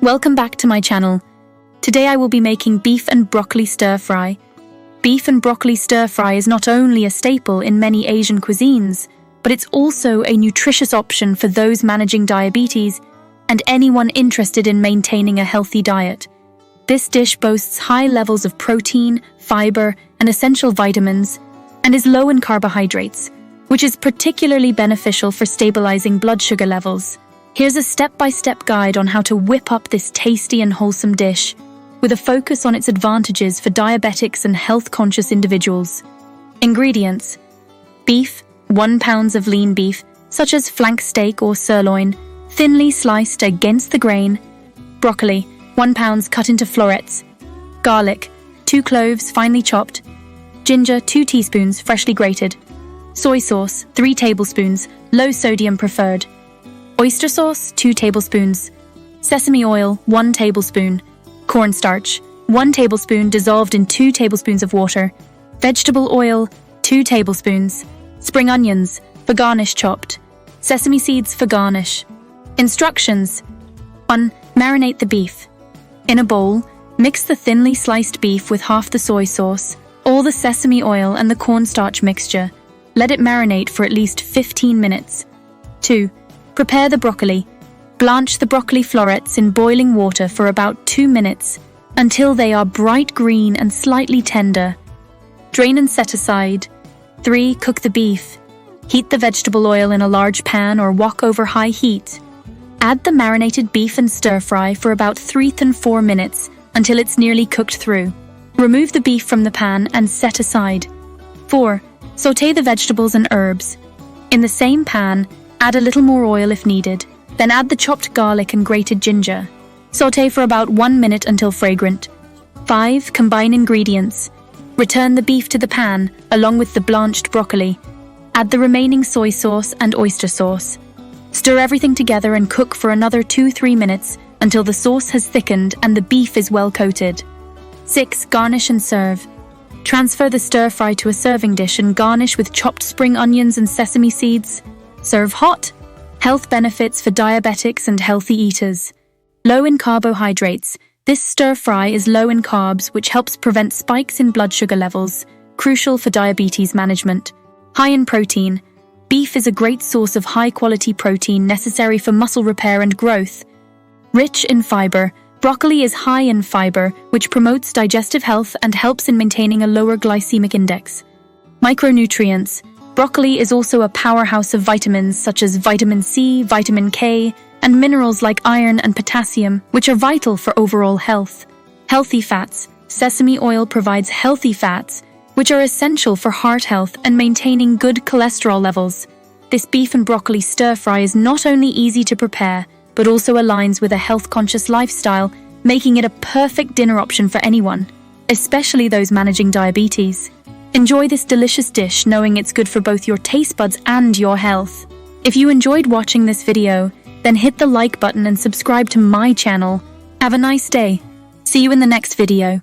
Welcome back to my channel. Today I will be making beef and broccoli stir-fry. Beef and broccoli stir-fry is not only a staple in many Asian cuisines, but it's also a nutritious option for those managing diabetes and anyone interested in maintaining a healthy diet. This dish boasts high levels of protein, fiber, and essential vitamins, and is low in carbohydrates, which is particularly beneficial for stabilizing blood sugar levels. Here's a step-by-step guide on how to whip up this tasty and wholesome dish, with a focus on its advantages for diabetics and health-conscious individuals. Ingredients: beef, 1 pound of lean beef, such as flank steak or sirloin, thinly sliced against the grain. Broccoli, 1 pound cut into florets. Garlic, 2 cloves finely chopped. Ginger, 2 teaspoons freshly grated. Soy sauce, 3 tablespoons, low sodium preferred. Oyster sauce, 2 tablespoons. Sesame oil, 1 tablespoon. Cornstarch, 1 tablespoon dissolved in 2 tablespoons of water. Vegetable oil, 2 tablespoons. Spring onions, for garnish chopped. Sesame seeds for garnish. Instructions: 1. Marinate the beef. In a bowl, mix the thinly sliced beef with half the soy sauce, all the sesame oil and the cornstarch mixture. Let it marinate for at least 15 minutes. 2. Prepare the broccoli. Blanch the broccoli florets in boiling water for about 2 minutes until they are bright green and slightly tender. Drain and set aside. 3. Cook the beef. Heat the vegetable oil in a large pan or wok over high heat. Add the marinated beef and stir-fry for about 3 to 4 minutes until it's nearly cooked through. Remove the beef from the pan and set aside. 4. Sauté the vegetables and herbs. In the same pan, add a little more oil if needed, then add the chopped garlic and grated ginger. Sauté for about 1 minute until fragrant. 5. Combine ingredients. Return the beef to the pan, along with the blanched broccoli. Add the remaining soy sauce and oyster sauce. Stir everything together and cook for another 2-3 minutes until the sauce has thickened and the beef is well coated. 6. Garnish and serve. Transfer the stir-fry to a serving dish and garnish with chopped spring onions and sesame seeds. Serve hot. Health benefits for diabetics and healthy eaters. Low in carbohydrates. This stir-fry is low in carbs, which helps prevent spikes in blood sugar levels, crucial for diabetes management. High in protein. Beef is a great source of high-quality protein necessary for muscle repair and growth. Rich in fiber. Broccoli is high in fiber, which promotes digestive health and helps in maintaining a lower glycemic index. Micronutrients. Broccoli is also a powerhouse of vitamins such as vitamin C, vitamin K, and minerals like iron and potassium, which are vital for overall health. Healthy fats. Sesame oil provides healthy fats, which are essential for heart health and maintaining good cholesterol levels. This beef and broccoli stir-fry is not only easy to prepare, but also aligns with a health-conscious lifestyle, making it a perfect dinner option for anyone, especially those managing diabetes. Enjoy this delicious dish knowing it's good for both your taste buds and your health. If you enjoyed watching this video, then hit the like button and subscribe to my channel. Have a nice day. See you in the next video.